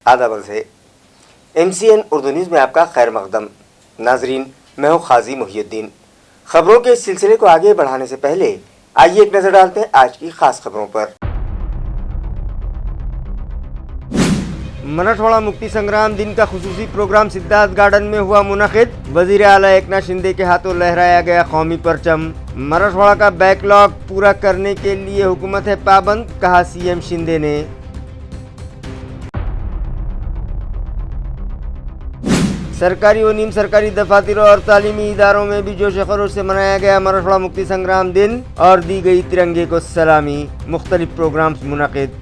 आदाब है। MCN Urdu news में आपका खैर मकदम। नाजरीन, मैं हूँ खाजी मुहियुद्दीन। खबरों के इस सिलसिले को आगे बढ़ाने से पहले आइए एक नज़र डालते हैं आज की खास खबरों पर। मराठवाड़ा मुक्ति संग्राम दिन का खुसूसी प्रोग्राम सिद्धार्थ गार्डन में हुआ मुनक़िद। वज़ीर आला एकनाथ शिंदे के हाथों लहराया गया कौमी परचम। मराठवाड़ा का बैकलॉग पूरा करने के लिए हुकूमत है पाबंद, कहा CM शिंदे ने। सरकारी व नीम सरकारी दफातरों और तालीमी इदारों में भी जोश खरोश से मनाया गया मराठवाड़ा मुक्ति संग्राम दिन और दी गई तिरंगे को सलामी। मुख्तलिफ प्रोग्राम्स मुनक़िद।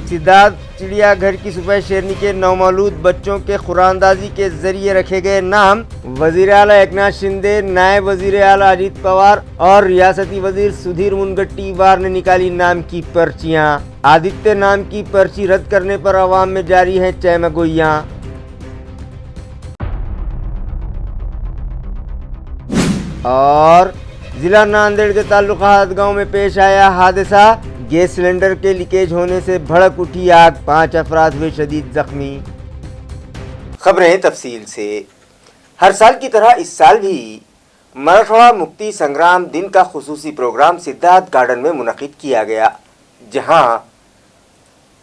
सिद्धार्थ चिड़ियाघर की सुबह शेरनी के नौमौलूद बच्चों के कुरानंदाजी के जरिए रखे गए नाम। वज़ीर आला एकनाथ शिंदे, नायब वज़ीर आला अजीत पवार और रियासती वज़ीर सुधीर मुनगंटीवार ने निकाली नाम की पर्चियां। आदित्य नाम की पर्ची रद्द करने पर अवाम में जारी हैं चहमगोइयां। और जिला नांदेड़ के ताल्लुकात गांव में पेश आया हादसा। गैस सिलेंडर के लीकेज होने से भड़क उठी आग, 5 अफराद हुए शदीद जख्मी। खबरें तफसील से। हर साल की तरह इस साल भी मराठवाड़ा मुक्ति संग्राम दिन का खुसूसी प्रोग्राम सिद्धार्थ गार्डन में मुनक़िद किया गया, जहां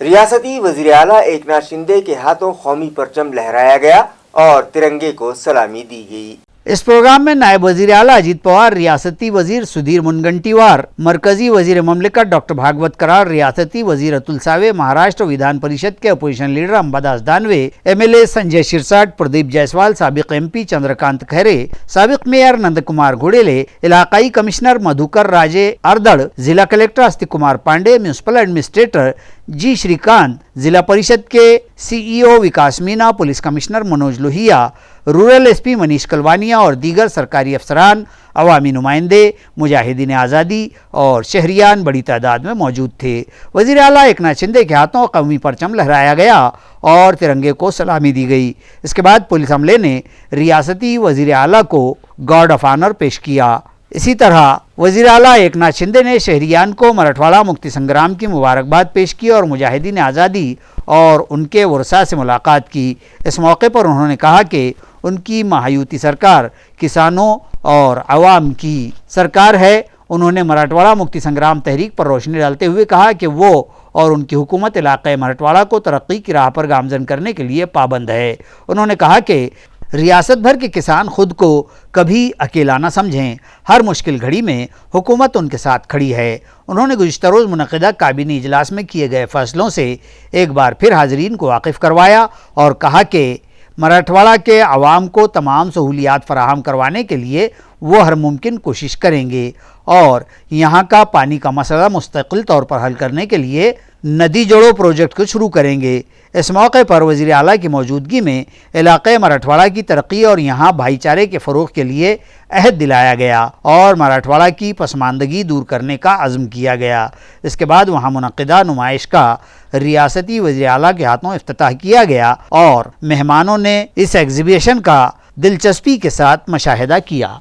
रियासती वज़ीर आला एकनाथ शिंदे के हाथों कौमी परचम लहराया गया और तिरंगे को सलामी दी गई। इस प्रोग्राम में नायब वज़ीर आला अजीत पवार, रियासती वज़ीर सुधीर मुनगंटीवार, मरकजी वज़ीर ममलिकत डॉक्टर भागवत करार, रियासती वज़ीर अतुल सावे, महाराष्ट्र विधान परिषद के opposition leader Ambadas Danve, MLA Sanjay Shirsat, Pradeep Jaiswal, साबिक MP चंद्रकांत खैरे, साबिक मेयर नंद कुमार घोडेले, इलाकाई कमिश्नर मधुकर राजे अर्दड़, जिला collector Astik Kumar Pande, municipal administrator G Shrikant, Zilla Parishad के CEO Vikas Meena, police commissioner Manoj Lohia, rural SP Manish Kalwania और दीगर सरकारी अफसरान, अवामी नुमाइंदे, मुजाहिदीन आज़ादी और शहरियान बड़ी तादाद में मौजूद थे। वज़ीर आला एकनाथ शिंदे के हाथों कौमी परचम लहराया गया और तिरंगे को सलामी दी गई। इसके बाद पुलिस अमले ने रियासती वज़ीर आला को गार्ड ऑफ ऑनर पेश किया। इसी तरह वज़ीर आला एकनाथ शिंदे ने शहरियान को मराठवाड़ा मुक्ति संग्राम की मुबारकबाद पेश की और मुजाहिदीन आज़ादी और उनके वर्सा से मुलाकात की। इस मौके पर उन्होंने कहा कि उनकी महायुति सरकार किसानों और अवाम की सरकार है। उन्होंने मराठवाड़ा मुक्ति संग्राम तहरीक पर रोशनी डालते हुए कहा कि वो और उनकी हुकूमत इलाक़े मराठवाड़ा को तरक्की की राह पर गामजन करने के लिए पाबंद है। उन्होंने कहा कि रियासत भर के किसान खुद को कभी अकेला न समझें, हर मुश्किल घड़ी में हुकूमत उनके साथ खड़ी है। उन्होंने गुज़िश्ता रोज़ मुनक़िदा काबीनी इजलास में किए गए फैसलों से एक बार फिर हाज़रीन को वाकिफ़ करवाया और कहा कि मराठवाड़ा के अवाम को तमाम सहूलियात फराहम करवाने के लिए वो हर मुमकिन कोशिश करेंगे और यहाँ का पानी का मसला मुस्तकिल तौर पर हल करने के लिए नदी जोड़ो प्रोजेक्ट को शुरू करेंगे। इस मौके पर वज़ीर आला की मौजूदगी में इलाक़े मराठवाड़ा की तरक्की और यहाँ भाईचारे के फ़रोग़ के लिए अहद दिलाया गया और मराठवाड़ा की पसमानदगी दूर करने का अज़्म किया गया। इसके बाद वहाँ मुनक़िदा नुमाइश का रियासती वज़ीर आला के हाथों इफ्तिताह किया गया और मेहमानों ने इस एग्जिबिशन का दिलचस्पी के साथ मुशाहिदा किया।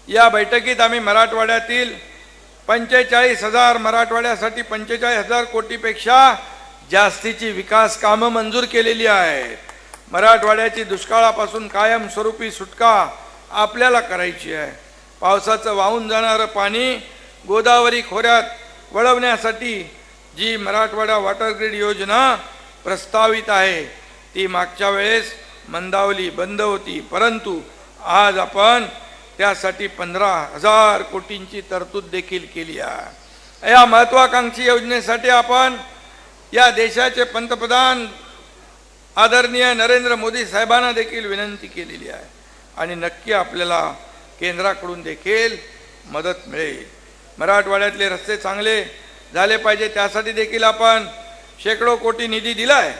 या बैठकीत आम्ही मराठवाड्यातील 45,000 मराठवाड्यासाठी 45,000 कोटीपेक्षा जास्तीची विकास कामं मंजूर केलेली आहेत। मराठवाड्याची दुष्काळापासून कायमस्वरूपी सुटका आपल्याला करायची आहे। पावसाचं वाहून जाणारं पाणी गोदावरी खोऱ्यात वळवण्यासाठी जी मराठवाडा वॉटर ग्रिड योजना प्रस्तावित आहे ती मागच्या वेळेस मंदावली बंद होती, परंतु आज आपण त्यासाठी 15,000 कोटींची तरतूद देखील केली आहे। या महत्त्वाकांक्षी योजनेसाठी आपण या देशाचे पंतप्रधान आदरणीय नरेंद्र मोदी साहेबांना देखील विनंती केलेली आहे आणि नक्की आपल्याला केंद्राकडून देखील मदत मिळेल। मराठवाड्यातले रस्ते चांगले झाले पाहिजे, त्यासाठी देखील आपण शेकडो कोटी निधी दिलाय।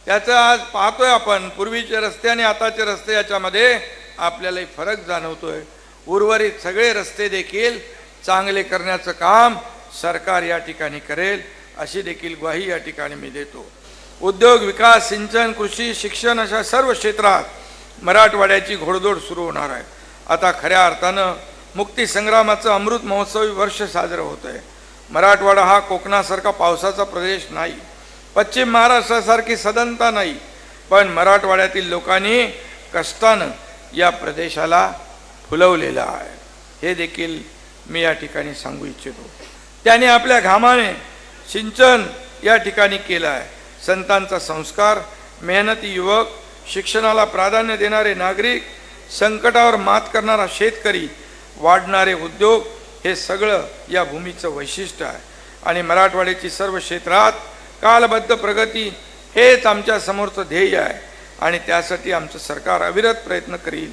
त्याचं आज पाहतोय आपण पूर्वीचे रस्ते आणि आताचे रस्ते याच्यामध्ये आपल्याला फरक जाणवतोय। उर्वरित सगळे रस्ते देखील चांगले करण्याचं काम सरकार या ठिकाणी करेल अशी देखील ग्वाही या ठिकाणी मी देतो। उद्योग विकास, सिंचन, कृषी, शिक्षण अशा सर्व क्षेत्रात मराठवाड्याची घोडदौड सुरू होणार आहे। आता खऱ्या अर्थानं मुक्ती संग्रामाचं अमृत महोत्सवी वर्ष साजरं होत आहे। मराठवाडा हा कोकणासारखा पावसाचा प्रदेश नाही, पश्चिम महाराष्ट्रासारखी सदनता नाही, पण मराठवाड्यातील लोकांनी कष्टानं या प्रदेशाला फुलवलेलं आहे, हे देखील मी या ठिकाणी सांगू इच्छितो. त्याने आपल्या घामाने सिंचन या ठिकाणी केलं आहे. संतांचा संस्कार, मेहनती युवक, शिक्षणाला प्राधान्य देणारे नागरिक, संकटावर मात करणारा शेतकरी, वाढणारे उद्योग, हे सगळं या भूमीचं वैशिष्ट्य आहे. आणि मराठवाड्याची सर्व क्षेत्रात कालबद्ध प्रगती हेच आमच्या समोरचं ध्येय आहे आणि त्यासाठी आमचं सरकार अविरत प्रयत्न करील.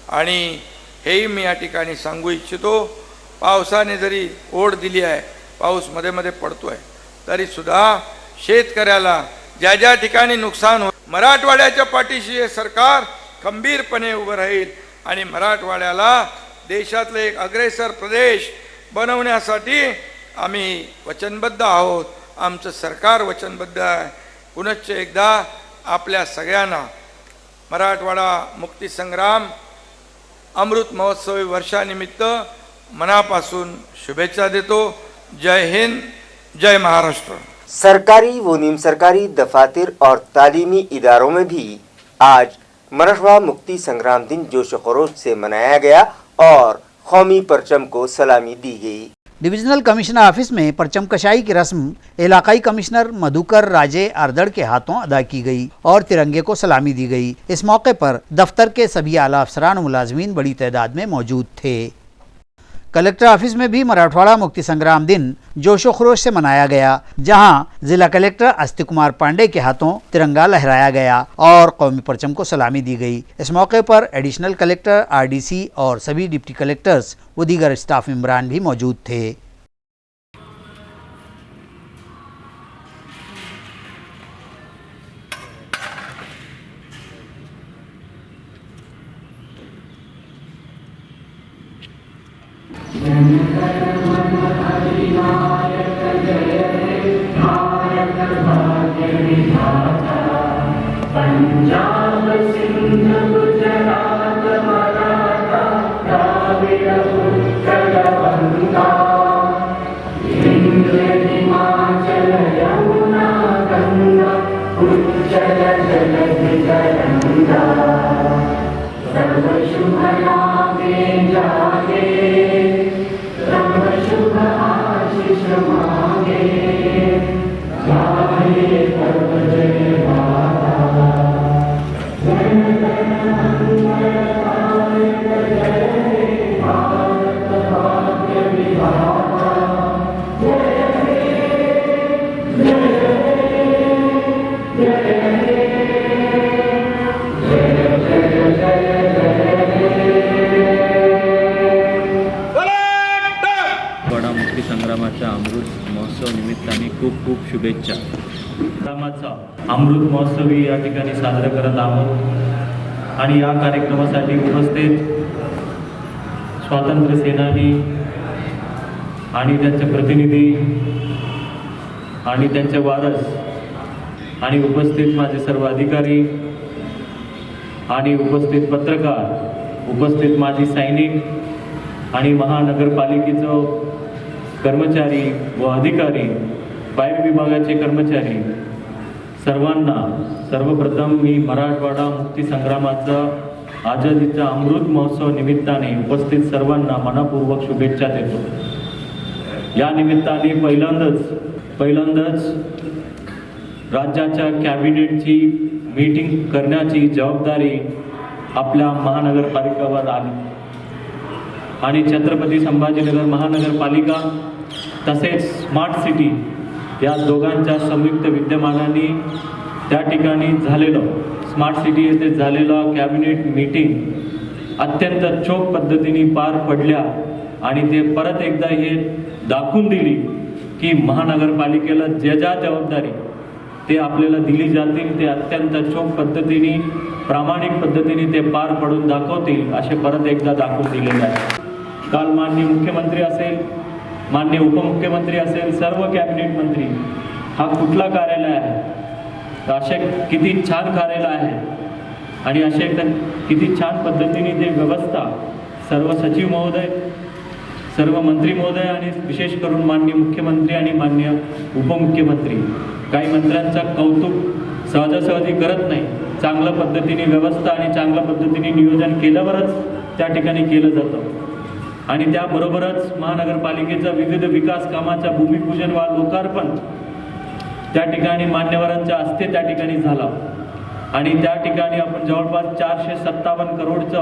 आणि हेही मी या ठिकाणी सांगू इच्छितो, पावसाने जरी ओढ दिली आहे, पाऊस मध्ये मध्ये पडतो आहे, तरीसुद्धा शेतकऱ्याला ज्या ज्या ठिकाणी नुकसान हो, मराठवाड्याच्या पाठीशी हे सरकार खंबीरपणे उभं राहील आणि मराठवाड्याला देशातलं एक अग्रेसर प्रदेश बनवण्यासाठी आम्ही वचनबद्ध आहोत. आमचं सरकार वचनबद्ध आहे. पुनश्च एकदा आपल्या सगळ्यांना मराठवाडा मुक्तीसंग्राम अमृत महोत्सवी वर्षानिमित्त मनापासून शुभेच्छा देतो. जय हिंद, जय महाराष्ट्र. सरकारी व निम सरकारी दफातर और तालीमी इदारों में भी आज मराठवाड़ा मुक्ति संग्राम दिन जोश खरोश से मनाया गया और कौमी परचम को सलामी दी गई. डिविजनल कमिश्नर ऑफिस में परचम कशाई की रस्म इलाकाई कमिश्नर मधुकर राजे आर्दड़ के हाथों अदा की गई और तिरंगे को सलामी दी गई. इस मौके पर दफ्तर के सभी आला अफसरान और मुलाजमीन बड़ी तादाद में मौजूद थे. कलेक्टर ऑफिस में भी मराठवाड़ा मुक्ति संग्राम दिन जोशो खरोश से मनाया गया, जहां जिला कलेक्टर अस्ति कुमार पांडे के हाथों तिरंगा लहराया गया और कौमी परचम को सलामी दी गई. इस मौके पर एडिशनल कलेक्टर, आरडीसी और सभी डिप्टी कलेक्टर्स व दीगर स्टाफ मेंबरान भी मौजूद थे. संग्रामाच्या अमृत महोत्सव निमित्ताने खूप खूप शुभेच्छा. संग्रामाचा अमृत महोत्सवी या ठिकाणी साजरा करत आहोत आणि या कार्यक्रमासाठी उपस्थित स्वातंत्र्य सेनानी आणि त्यांचे प्रतिनिधी आणि त्यांचे वारस आणि उपस्थित माझे सर्व अधिकारी आणि उपस्थित पत्रकार, उपस्थित माजी सैनिक आणि महानगरपालिकेचं कर्मचारी व अधिकारी, पाईप विभागाचे कर्मचारी, सर्वांना सर्वप्रथम मी मराठवाडा मुक्ती संग्रामाचा आझादीचा अमृत महोत्सव निमित्ताने उपस्थित सर्वांना मनपूर्वक शुभेच्छा देतो. या निमित्ताने पहिल्यांदाच राज्याच्या कॅबिनेटची मीटिंग करण्याची जबाबदारी आपल्या महानगरपालिकेवर आली आणि छत्रपती संभाजीनगर महानगरपालिका तसेच स्मार्ट सिटी या दोघांच्या संयुक्त विद्यमानाने त्या ठिकाणी झालेलं स्मार्ट सिटी येथे झालेलं कॅबिनेट मीटिंग अत्यंत चोख पद्धतीने पार पडल्या आणि ते परत एकदा हे दाखवून दिली की महानगरपालिकेला ज्या ज्या जबाबदारी ते आपल्याला दिली जातील ते अत्यंत चोख पद्धतीने, प्रामाणिक पद्धतीने ते पार पडून दाखवतील असे परत एकदा दाखवून दिलेले आहे. काल माननीय मुख्यमंत्री असेल, माननीय उपमुख्यमंत्री असेल, सर्व कॅबिनेट मंत्री, हा कुठला कार्यालय आहे, असे किती छान कार्यालय आहे आणि असे किती छान पद्धतीने ते व्यवस्था, सर्व सचिव महोदय, सर्व मंत्री महोदय आणि विशेष करून माननीय मुख्यमंत्री आणि माननीय उपमुख्यमंत्री काही मंत्र्यांचा कौतुक सहजासहजी करत नाही. चांगल्या पद्धतीने व्यवस्था आणि चांगल्या पद्धतीने नियोजन केल्यावरच त्या ठिकाणी केलं जातं आणि त्याबरोबरच महानगरपालिकेचा विविध विकास कामाचा भूमिपूजन वा लोकार्पण त्या ठिकाणी मान्यवरांच्या हस्ते त्या ठिकाणी झाला आणि त्या ठिकाणी आपण जवळपास 457 करोडचं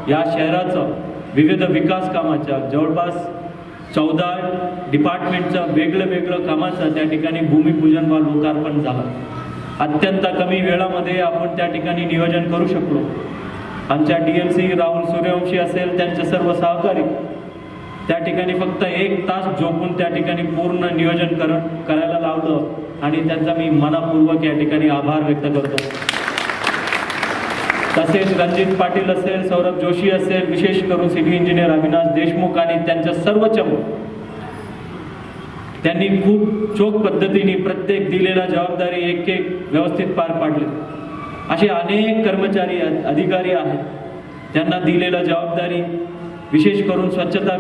या शहराचं विविध विकास कामाच्या जवळपास 14 डिपार्टमेंटचं वेगळं कामाचं त्या ठिकाणी भूमिपूजन वा लोकार्पण झालं. अत्यंत कमी वेळामध्ये आपण त्या ठिकाणी नियोजन करू शकलो. आमच्या DMC राहुल सूर्यवंशी असेल त्यांचे सर्व सहकारी त्या ठिकाणी फक्त 1 तास झोपून त्या ठिकाणी पूर्ण नियोजन करायला लावलं आणि त्यांचा मी मनपूर्वक या ठिकाणी आभार व्यक्त करतो. तसेच रणजित पाटील असेल, सौरभ जोशी असेल, विशेष करून सिव्हिल इंजिनियर अविनाश देशमुख आणि त्यांच्या सर्व चमू त्यांनी खूप चोख पद्धतीने प्रत्येक दिलेला जबाबदारी एक व्यवस्थित पार पाडले. असे अनेक कर्मचारी अधिकारी आहेत त्यांना दिलेला जबाबदारी विशेष करून स्वच्छता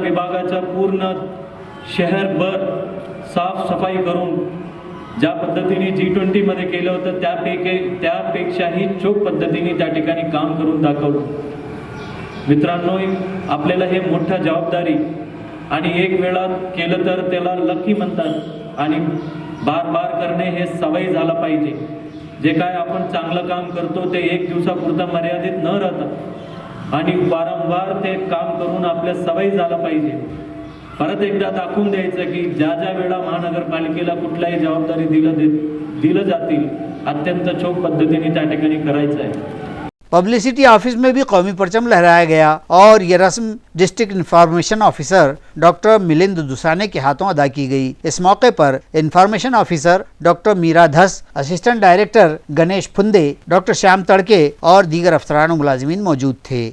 विभागाचा पूर्ण शहरभर साफसफाई करून ज्या पद्धतीने G20 मध्ये केलं होतं त्यापेक्षाही चोख पद्धतीने त्या ठिकाणी काम करून दाखवलं. मित्रांनो, आपल्याला हे मोठा जबाबदारी आणि एक वेळा केलं तर त्याला लकी म्हणतात आणि बार करणे हे सवय झाला पाहिजे. जे काय आपण चांगलं काम करतो ते एक दिवसापुरता मर्यादित न राहता आणि वारंवार ते काम करून आपल्या सवय झाला पाहिजे. परत एकदा दाखवून द्यायचं की ज्या वेळा महानगरपालिकेला कुठलाही जबाबदारी दिलं जातील अत्यंत चोख पद्धतीने त्या ठिकाणी करायचं आहे. पब्लिसिटी ऑफिस में भी कौमी परचम लहराया गया और ये रस्म district information officer doctor Milind Dusane के हाथों अदा की गई. इस मौके पर इंफॉर्मेशन ऑफिसर डॉक्टर मीरा धस, assistant director Ganesh Phunde, doctor Shyam तड़के और दीगर अफसरान और मुलाजिमीन मौजूद थे.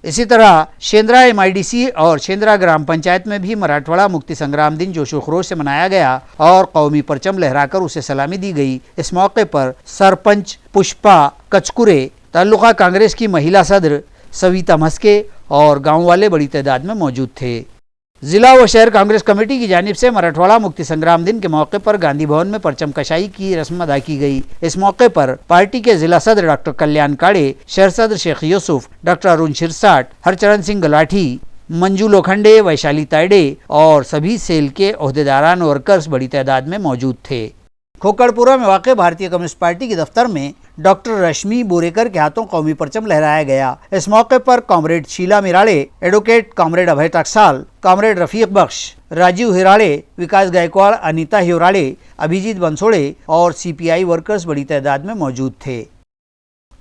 इसी तरह शेंद्रा MIDC और शेंद्रा ग्राम पंचायत में भी मराठवाड़ा मुक्ति संग्राम दिन जोशो खरोश से मनाया गया और कौमी परचम लहराकर उसे सलामी दी गई. इस मौके पर सरपंच पुष्पा कचकुरे, तालुका कांग्रेस की महिला सदर सविता मस्के और गांव वाले बड़ी तादाद में मौजूद थे. जिला व शहर कांग्रेस कमेटी की जानिब से मराठवाड़ा मुक्ति संग्राम दिन के मौके पर गांधी भवन में परचम कशाई की रस्म अदा की गई. इस मौके पर पार्टी के जिला सदर डॉक्टर कल्याण काड़े, शहर सदर शेख यूसुफ, डॉक्टर अरुण शिरसाट, हरचरण सिंह गलाठी, मंजू लोखंडे, वैशाली तायडे और सभी सेल के ओहदेदारान और वर्कर्स बड़ी तादाद में मौजूद थे. खोकड़पुरा में वाक़ भारतीय कम्युनिस्ट पार्टी के दफ्तर में डॉक्टर रश्मि बोरेकर के हाथों कौमी परचम लहराया गया. इस मौके पर कॉमरेड शीला मिराड़े, एडवोकेट कॉमरेड अभय टकसाल, कॉमरेड रफीक बख्श, राजीव हिराड़े, विकास गायकवाड़, अनीता हिराड़े, अभिजीत बंसोड़े और CPI वर्कर्स बड़ी तादाद में मौजूद थे.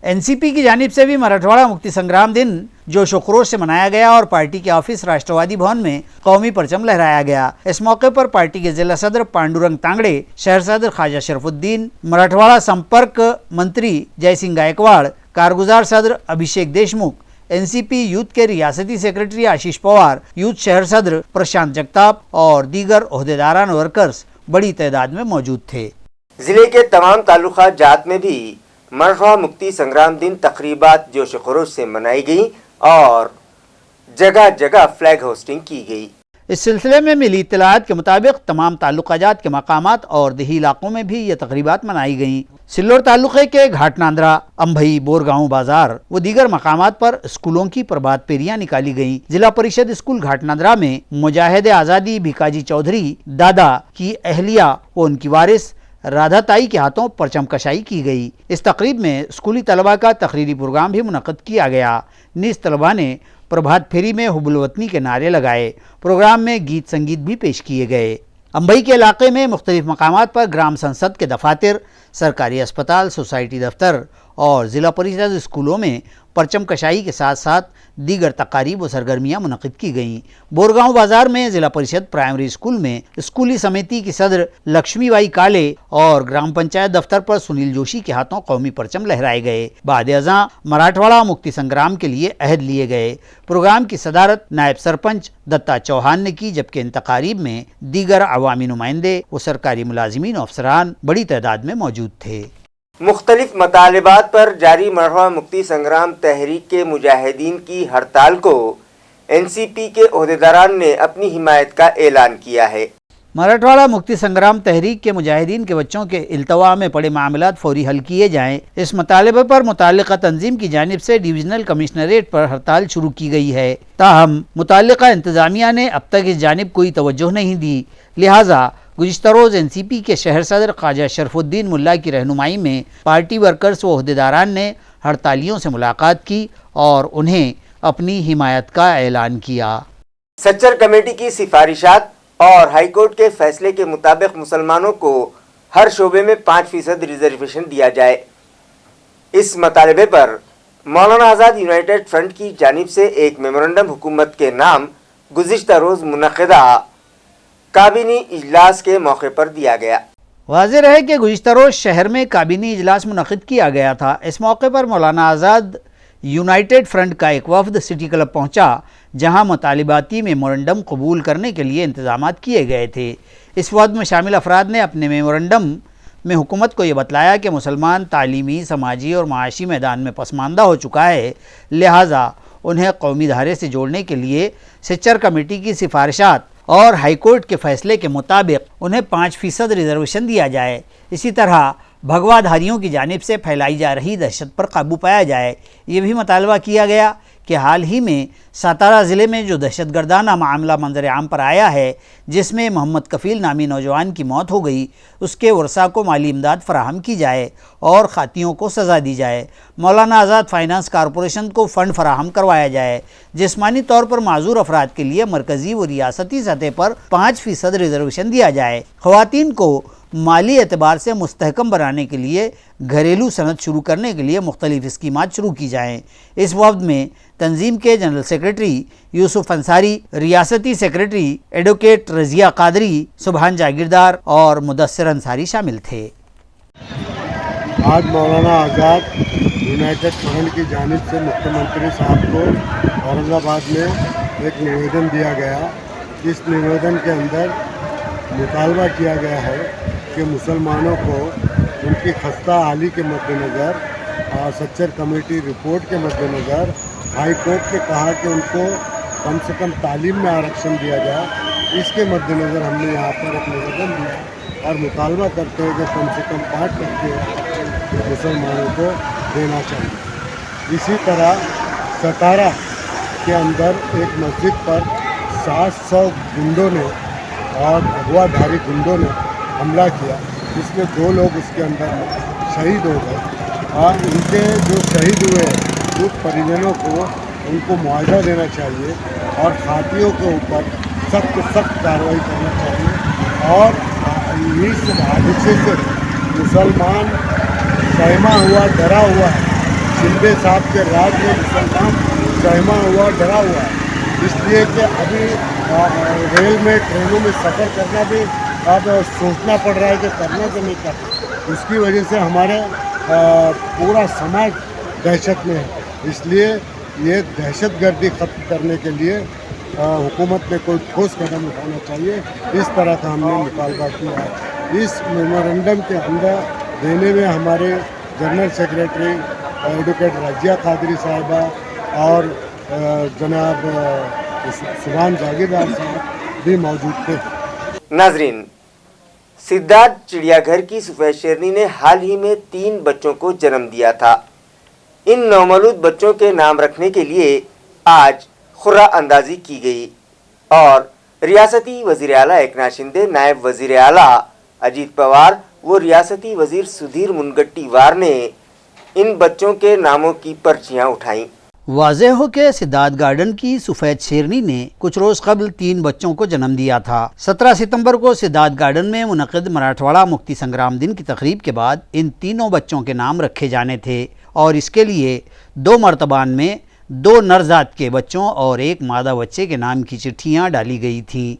NCP की जानिब से भी मराठवाड़ा मुक्ति संग्राम दिन जोशो खरोश से मनाया गया और पार्टी के ऑफिस राष्ट्रवादी भवन में कौमी परचम लहराया गया. इस मौके पर पार्टी के जिला सदर पांडुरंग तांगड़े, शहर सदर ख्वाजा शरफुद्दीन, मराठवाड़ा संपर्क मंत्री जयसिंह गायकवाड़, कारगुजार सदर अभिषेक देशमुख, NCP यूथ के रियासती सेक्रेटरी आशीष पवार, यूथ शहर सदर प्रशांत जगताप और दीगर ओहदेदारान वर्कर्स बड़ी तादाद में मौजूद थे. जिले के तमाम तालुका जात में भी मराठवाड़ा मुक्ति संग्राम दिन तकरीबात जोश खरोश से मनाई गई और जगह जगह फ्लैग होस्टिंग की गई. इस सिलसिले में मिली इत्तलात के मुताबिक तमाम ताल्लुकाजात के मकामात और देही इलाकों में भी ये तकरीबात मनाई गईं. सिल्लोर तालुके के घाटनांद्रा, अंभई, बोरगांव बाजार व दीगर मकामात पर स्कूलों की प्रभात फेरियां निकाली गईं. जिला परिषद स्कूल घाटनांद्रा में मुजाहिद आज़ादी भिकाजी चौधरी दादा की अहलिया व उनकी वारिस राधा ताई के हाथों परचम कशाई की गई. इस तकरीब में स्कूली तलबा का तकरीरी प्रोग्राम भी मुनक़्क़द किया गया. नीज़ तलबा ने प्रभात फेरी में हुब्बुल वतनी के नारे लगाए. प्रोग्राम में गीत संगीत भी पेश किए गए. अंबई के इलाके में मुख्तलिफ मकामात पर ग्राम संसद के दफातर, सरकारी अस्पताल, सोसाइटी दफ्तर और ज़िला परिषद स्कूलों में परचम कशाई के साथ साथ दीगर तकारीब व सरगर्मियाँ मुनक़्क़िद की गईं. बोरगांव बाजार में ज़िला परिषद प्राइमरी स्कूल में स्कूली समिति की सदर लक्ष्मीबाई काले और ग्राम पंचायत दफ्तर पर सुनील जोशी के हाथों कौमी परचम लहराए गए. बाद अज़ां मराठवाड़ा मुक्ति संग्राम के लिए अहद लिए गए. प्रोग्राम की सदारत नायब सरपंच दत्ता चौहान ने की, जबकि इन तकारीब में दीगर अवामी नुमाइंदे व सरकारी मुलाजिमीन अफसरान बड़ी तादाद में मौजूद थे. मुख्तलिफ मतालिबात पर जारी मराठवाड़ा मुक्ति संग्राम तहरीक के मुजाहिदीन की हड़ताल को एनसीपी के ओहदेदारान ने अपनी हिमायत का ऐलान किया है। मराठवाड़ा मुक्ति संग्राम तहरीक के मुजाहिदीन के बच्चों के इल्तवा में पड़े मामलात फौरी हल किए जाएं, इस मुतालबे पर मुताल्लिका तंजीम की जानिब से डिवीजनल कमिश्नरेट पर हड़ताल शुरू की गई है। ताहम मुताल्लिका इंतजामिया ने अब तक इस जानिब कोई तवज्जो नहीं दी, लिहाजा गुज़िश्ता रोज़ एनसीपी के शहर सदर ख्वाजा शरफुद्दीन मुल्ला की रहनुमाई में पार्टी वर्कर्स व ओहदेदारान ने हड़तालियों से मुलाकात की और उन्हें अपनी हिमायत का ऐलान किया। सच्चर कमेटी की सिफारिशात और हाईकोर्ट के फैसले के मुताबिक मुसलमानों को हर शोबे में 5% रिजर्वेशन दिया जाए। इस मुतालबे पर मौलाना आज़ाद यूनाइटेड फ्रंट की जानिब से एक मेमोरेंडम हुकूमत के नाम गुज़िश्ता रोज़ मुनक़िदा काबीनी इजलास के मौके पर दिया गया। वाज़ेह रहे कि गुज़िश्ता रोज़ शहर में काबीनी इजलास मुनक़िद किया गया था। इस मौके पर मौलाना आज़ाद यूनाइटेड फ्रंट का एक वफ़द सिटी क्लब पहुंचा, जहां मुतालिबाती मेमोरेंडम कबूल करने के लिए इंतजाम किए गए थे। इस वफ़द में शामिल अफराद ने अपने मेमोरेंडम में हुकूमत को ये बतलाया कि मुसलमान तालीमी, समाजी और माशी मैदान में पसमानदा हो चुका है, लिहाजा उन्हें कौमी धारे से जोड़ने के लिए सच्चर कमेटी की सिफारिशात और हाईकोर्ट के फैसले के मुताबिक उन्हें 5% रिजर्वेशन दिया जाए। इसी तरह भगवाधारियों की जानिब से फैलाई जा रही दहशत पर काबू पाया जाए। ये भी मुतालबा किया गया कि हाल ही में सातारा ज़िले में जो दहशतगर्दाना मामला मंजर आम पर आया है, जिसमें मोहम्मद कफ़ील नामी नौजवान की मौत हो गई, उसके वर्सा को माली इमदाद फराहम की जाए और खातियों को सज़ा दी जाए। मौलाना आज़ाद फाइनेंस कॉरपोरेशन को फ़ंड फराहम करवाया जाए। जिस्मानी तौर पर माजूर अफराद के लिए मरकज़ी व रियासती सतह पर 5% रिजर्वेशन दिया जाए। ख़वातीन को माली एतबार से मुस्तहकम बनाने के लिए घरेलू सनद शुरू करने के लिए मुख्तलिफ स्कीमात शुरू की जाएँ। इस वफ़द में तंजीम के जनरल सेक्रेटरी यूसुफ अंसारी, रियासती सेक्रेटरी एडवोकेट रज़िया कादरी, सुबहान जागीरदार और मुदस्सिर अंसारी शामिल थे। आज मौलाना आज़ाद यूनाइटेड फ्रंट की जानिब से मुख्यमंत्री साहब को औरंगाबाद में एक निवेदन दिया गया। इस निवेदन के अंदर मुतालबा किया गया है कि मुसलमानों को उनकी खस्ता हाली के मद्देनज़र और सच्चर कमेटी रिपोर्ट के मद्देनज़र हाई कोर्ट ने कहा कि उनको कम से कम तालीम में आरक्षण दिया जाए। इसके मद्देनज़र हमने यहाँ पर एक निवेदन दिया और मुतालबा करते हैं कि कम से कम 5% मुसलमानों को देना चाहिए। इसी तरह सतारा के अंदर एक मस्जिद पर 700 गुंडों ने और अगवाधारी गुंडों ने हमला किया, जिसमें 2 लोग उसके अंदर शहीद हो गए। और इनके जो शहीद हुए उस परिजनों को उनको मुआवजा देना चाहिए और खातियों के ऊपर सख्त कार्रवाई करना चाहिए। और इस हादसे से मुसलमान सहमा हुआ, डरा हुआ है। शिंदे साहब के राज में मुसलमान सहमा हुआ, डरा हुआ है, इसलिए कि अभी रेल में, ट्रेनों में सफ़र करना भी अब सोचना पड़ रहा है कि करना कि नहीं करना। उसकी वजह से हमारे पूरा समाज दहशत में है। इसलिए ये दहशतगर्दी ख़त्म करने के लिए हुकूमत ने कोई ठोस कदम उठाना चाहिए। इस तरह का हमने मुतालबा किया है। इस मेमोरेंडम के अंदर देने में हमारे general secretary advocate Razia Qadri साहिबा और जनाब सुबहान जागीरदार साहब भी मौजूद थे। नाजरीन, सिद्धार्थ चिड़ियाघर की सफ़ेद शेरनी ने हाल ही में 3 बच्चों को जन्म दिया था। इन नौमौलूद बच्चों के नाम रखने के लिए आज खुर्रा अंदाजी की गई और रियासती वज़ीर आला एकनाथ शिंदे, नायब वज़ीर आला अजीत पवार व रियासती वज़ीर सुधीर मुनगंटीवार ने इन बच्चों के नामों की पर्चियां उठाईं। वाज़ेह हो के सिद्धार्थ गार्डन की सफ़ेद शेरनी ने कुछ रोज़ कबल 3 बच्चों को जन्म दिया था। 17 सितंबर को सिद्धार्थ गार्डन में मुनक़िद मराठवाड़ा मुक्ति संग्राम दिन की तकरीब के बाद इन तीनों बच्चों के नाम रखे जाने थे और इसके लिए 2 मरतबान में 2 नरजात के बच्चों और 1 मादा बच्चे के नाम की चिट्ठियाँ डाली गई थीं,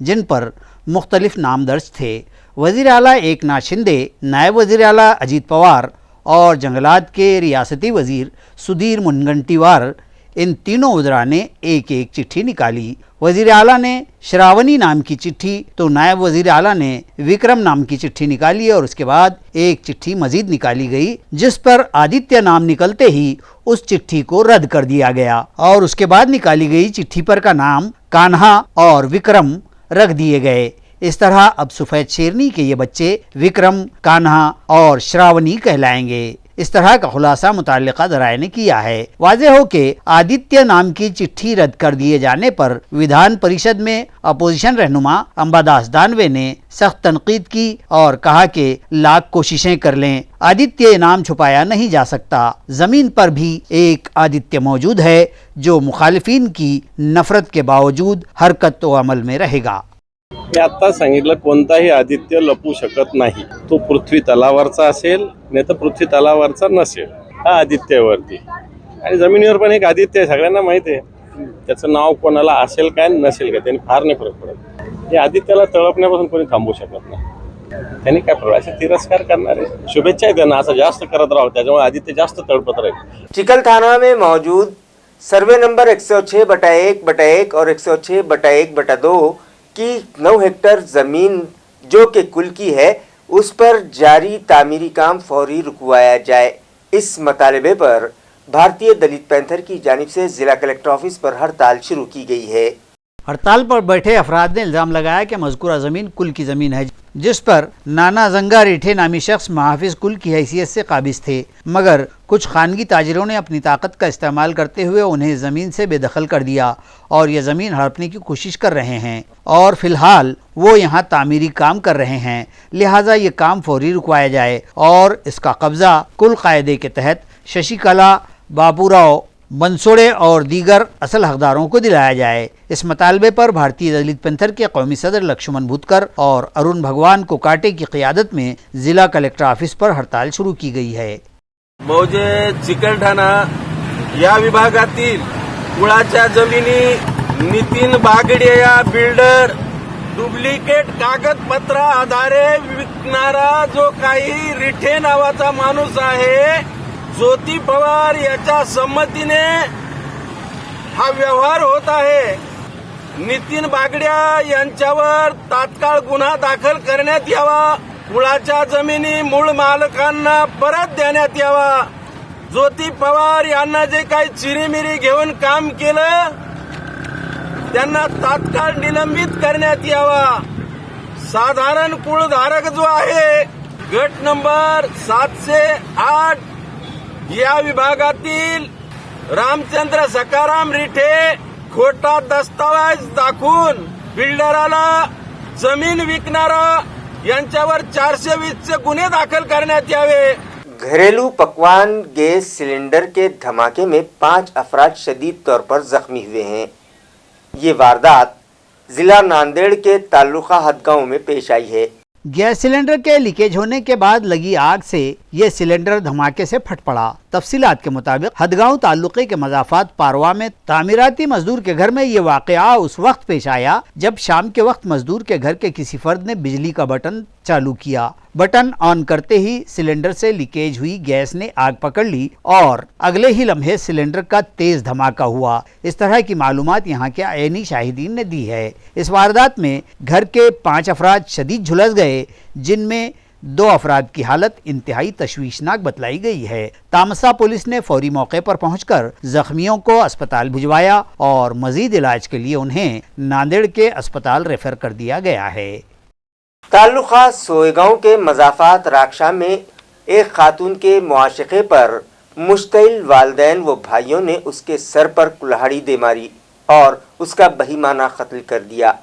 जिन पर मुख्तलिफ नाम दर्ज थे। वज़ीर आला एकनाथ शिंदे, नायब वज़ीर आला अजीत पवार और जंगलात के रियासती वज़ीर सुधीर मुनगंटीवार इन तीनों वज़रा ने एक एक चिट्ठी निकाली। वजीर आला ने श्रावणी नाम की चिट्ठी तो नायब वजीर आला ने विक्रम नाम की चिट्ठी निकाली और उसके बाद एक चिट्ठी मजीद निकाली गई जिस पर आदित्य नाम निकलते ही उस चिट्ठी को रद्द कर दिया गया और उसके बाद निकाली गई चिट्ठी पर का नाम कान्हा और विक्रम रख दिए गए। इस तरह अब सफेद शेरनी के ये बच्चे विक्रम, कान्हा और श्रावणी कहलाएंगे। इस तरह का खुलासा मुताल्लिका ज़राए ने किया है। वाज़ेह हो कि आदित्य नाम की चिट्ठी रद्द कर दिए जाने पर विधान परिषद में अपोजिशन रहनुमा अंबादास दानवे ने सख्त तनकीद की और कहा कि लाख कोशिशें कर लें, आदित्य नाम छुपाया नहीं जा सकता। जमीन पर भी एक आदित्य मौजूद है जो मुखालिफिन की नफरत के बावजूद हरकत व अमल में रहेगा। मी आत्ता सांगितलं, कोणताही आदित्य लपू शकत नाही। तो पृथ्वी तलावरचा असेल नाही तर पृथ्वी तलावरचा नसेल, हा आदित्यवरती। आणि जमिनीवर पण एक आदित्य आहे, सगळ्यांना माहिती आहे। त्याचं नाव कोणाला असेल काय नसेल काय त्यांनी फार नाही फरक पडत। या आदित्याला तळपण्यापासून कोणी थांबवू शकत नाही। त्यांनी काय प्रवास तिरस्कार करणार आहे। शुभेच्छा आहे त्यांना, असं जास्त करत राहू, त्याच्यामुळे आदित्य जास्त तळपत राहील। चिकल थाना में मौजूद सर्वे नंबर 106/1/1 और 106/1/2 की 9 हेक्टेयर जमीन जो कि कुल की है उस पर जारी तामीरी काम फौरी रुकवाया जाए। इस मतालबे पर भारतीय दलित पैंथर की जानिब से जिला कलेक्टर ऑफिस पर हड़ताल शुरू की गई है। हड़ताल पर बैठे अफराद ने इल्ज़ाम लगाया कि मज़कूरा ज़मीन कुल की ज़मीन है जिस पर नाना जंगा रेठे नामी शख्स महाफिज कुल की हैसियत से काबिज थे, मगर कुछ खानगी ताजिरों ने अपनी ताकत का इस्तेमाल करते हुए उन्हें ज़मीन से बेदखल कर दिया और यह ज़मीन हड़पने की कोशिश कर रहे हैं और फ़िलहाल वो यहाँ तामीरी काम कर रहे हैं। लिहाजा ये काम फौरी रुकवाया जाए और इसका कब्ज़ा कुल कायदे के तहत शशिकला, बाबूराव, बंसोड़े और दीगर असल हकदारों को दिलाया जाए। इस मतालबे पर भारतीय दलित पैंथर के कौमी सदर लक्ष्मण भूतकर और अरुण भगवान कोकाटे की क़ियादत में जिला कलेक्टर ऑफिस पर हड़ताल शुरू की गई है। मौजे चिकलठाणा या विभागातील कुळाच्या जमिनी नितीन बागडे या बिल्डर डुप्लिकेट कागदपत्र आधारे विकणारा जो काही रिठे नावाचा माणूस आहे, ज्योती पवार याच्या संमतीने हा व्यवहार होत आहे। नितीन बागड्या यांच्यावर तात्काळ गुन्हा दाखल करण्यात यावा, कुळाच्या जमिनी मूळ मालकांना परत देण्यात यावा। ज्योती पवार यांना जे काही चिरीमिरी घेऊन काम केलं त्यांना तात्काळ निलंबित करण्यात यावा। साधारण कुळधारक जो आहे गट नंबर 708 या विभागातील रामचंद्र सकाराम रिठे खोटा दस्तावेज दाखवून बिल्डराला जमीन विकणारा यांच्यावर 420 गुन्हे दाखल करण्यात यावे। घरेलू पकवान गैस सिलेंडर के धमाके में 5 अफराद शदीद तौर पर जख्मी हुए हैं। ये वारदात जिला नांदेड़ के तालुका हदगांव में पेश आई है। गैस सिलेंडर के लीकेज होने के बाद लगी आग से यह सिलेंडर धमाके से फट पड़ा। तफसीलात के मुताबिक हदगांव तालुके के मजाफात पारवा में तामीराती मजदूर के घर में ये वाकया उस वक्त पेश आया जब शाम के वक्त मजदूर के घर के किसी फर्द ने बिजली का बटन चालू किया। बटन ऑन करते ही सिलेंडर से लीकेज हुई गैस ने आग पकड़ ली और अगले ही लम्हे सिलेंडर का तेज धमाका हुआ। इस तरह की मालूमात यहाँ के आईनी शाहिदीन ने दी है। इस वारदात में घर के 5 अफराद शदीद झुलस गए, जिनमें 2 अफराद की हालत इंतहाई तशवीशनाक बतलाई गई है। तामसा पुलिस ने फौरी मौके पर पहुंचकर जख्मियों को अस्पताल भिजवाया और मजीद इलाज के लिए उन्हें नांदेड़ के अस्पताल रेफर कर दिया गया है। तालुका सोएगांव के मजाफात राक्षा में एक खातून के मुआशिके पर मुश्तइल वालदैन व भाइयों ने उसके सर पर कुल्हाड़ी दे मारी और उसका बहीमाना कत्ल कर दिया।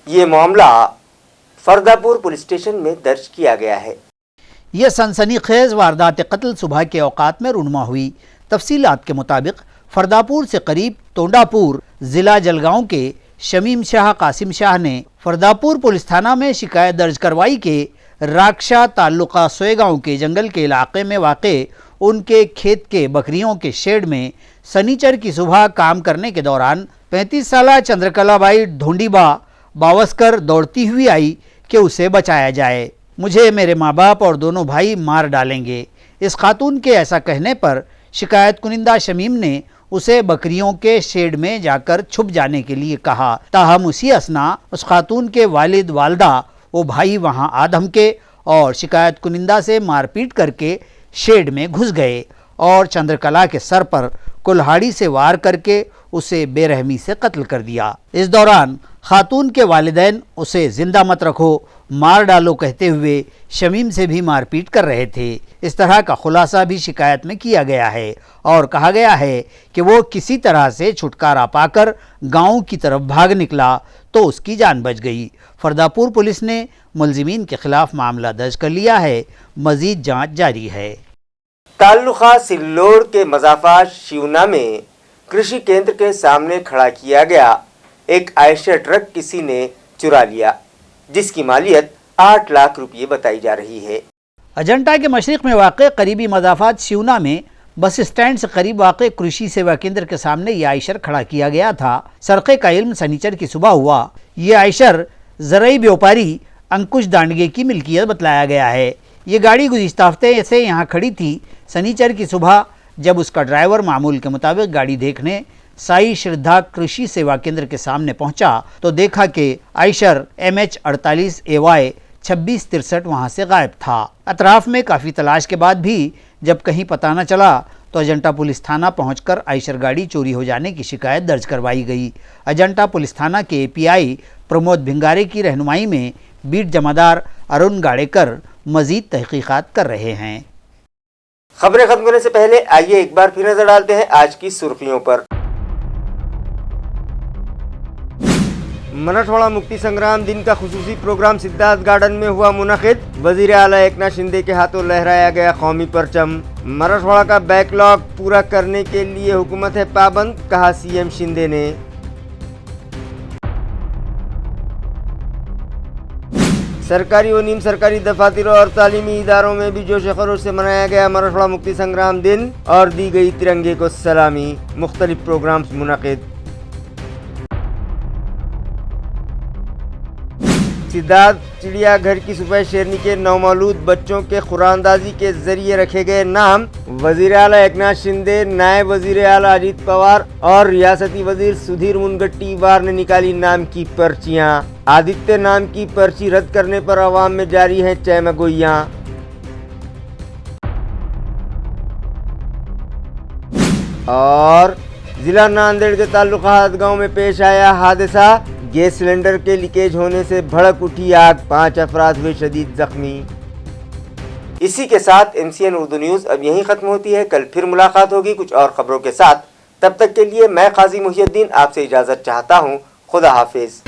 ये मामला फरदापुर पुलिस स्टेशन में दर्ज किया गया है। यह सनसनीखेज वारदात कत्ल सुबह के औकात में रूनुमा हुई। तफसीलात के मुताबिक फरदापुर से करीब तोंडापुर जिला जलगांव के शमीम शाह कासिम शाह ने फरदापुर पुलिस थाना में शिकायत दर्ज करवाई कि राक्षा तालुका सोएगांव के जंगल के इलाके में वाक़े उनके खेत के बकरियों के शेड में सनीचर की सुबह काम करने के दौरान 35 साला चंद्रकलाबाई ढोंडीबा बावस्कर दौड़ती हुई आई कि उसे बचाया जाए, मुझे मेरे माँ बाप और दोनों भाई मार डालेंगे। इस खातून के ऐसा कहने पर शिकायत कुनिंदा शमीम ने उसे बकरियों के शेड में जाकर छुप जाने के लिए कहा। ताहम उसी असना उस खातून के वालिद वालदा वो भाई वहां आ धमके और शिकायत कुनिंदा से मारपीट करके शेड में घुस गए और चंद्रकला के सर पर कुल्हाड़ी से वार करके उसे बेरहमी से कत्ल कर दिया। इस दौरान खातून के वालिदैन उसे जिंदा मत रखो, मार डालो कहते हुए शमीम से भी मारपीट कर रहे थे। इस तरह का खुलासा भी शिकायत में किया गया है और कहा गया है कि वो किसी तरह से छुटकारा पाकर गांव की तरफ भाग निकला तो उसकी जान बच गई। फरदापुर पुलिस ने मुलजिमीन के खिलाफ मामला दर्ज कर लिया है। मजीद जांच जारी है। ताल्लुका सिल्लोड़ के मजाफा शिवना में कृषि केंद्र के सामने खड़ा किया गया एक आयशर ट्रक किसी ने चुरा लिया, जिसकी मालियत 8 लाख रुपये बताई जा रही है। अजंता के मशरिक में वाक़ करीबी मजाफात शिवना में बस स्टैंड से करीब वाक़ कृषि सेवा केंद्र के सामने ये आयशर खड़ा किया गया था। सरक़े का इल्म सनीचर की सुबह हुआ। ये आयशर ज़रई व्यापारी अंकुश दांडगे की मिल्कियत बतलाया गया है। ये गाड़ी गुज़िश्ता हफ्ते से यहाँ खड़ी थी। सनीचर की सुबह जब उसका ड्राइवर मामूल के मुताबिक गाड़ी देखने साई श्रद्धा कृषि सेवा केंद्र के सामने पहुंचा तो देखा कि आयशर MH 48 AY 2663 वहां से गायब था। अतराफ में काफ़ी तलाश के बाद भी जब कहीं पता न चला तो अजंता पुलिस थाना पहुंचकर आयशर गाड़ी चोरी हो जाने की शिकायत दर्ज करवाई गई। अजंता पुलिस थाना के API प्रमोद भिंगारे की रहनुमाई में बीट जमादार अरुण गाड़ेकर मजीद तहकीकात कर रहे हैं। खबरें खत्म करने से पहले आइए एक बार फिर नजर डालते हैं आज की सुर्खियों पर। मराठवाड़ा मुक्ति संग्राम दिन का खुसूसी प्रोग्राम सिद्धार्थ गार्डन में हुआ मुनक़िद। वज़ीर आला एकनाथ शिंदे के हाथों लहराया गया कौमी परचम। मराठवाड़ा का बैकलॉग पूरा करने के लिए हुकूमत है पाबंद, कहा CM शिंदे ने। सरकारी व नीम सरकारी दफातर और तालीमी इदारों में भी जोश खरोश से मनाया गया मराठवाड़ा मुक्ति संग्राम दिन और दी गई तिरंगे को सलामी। मुख्तलिफ प्रोग्राम्स मुनक़िद। सिद्धार्थ चिड़ियाघर की सुबह शेरनी के नौमौलूद बच्चों के खुरानंदाजी के जरिए रखे गए नाम। वजीर आला एकनाथ शिंदे, नायब वजीर आला अजीत पवार और रियासती वजीर सुधीर मुनगंटीवार ने निकाली नाम की पर्चियां। आदित्य नाम की पर्ची रद्द करने पर अवाम में जारी है चहमगोइयां। और जिला नांदेड़ के ताल्लुकात गांव में पेश आया हादसा। गैस सिलेंडर के लीकेज होने से भड़क उठी आग, 5 अफराद हुए शदीद जख्मी। इसी के साथ MCN उर्दू न्यूज़ अब यहीं ख़त्म होती है। कल फिर मुलाकात होगी कुछ और खबरों के साथ। तब तक के लिए मैं काजी मुहियुद्दीन आपसे इजाज़त चाहता हूँ। खुदा हाफिज।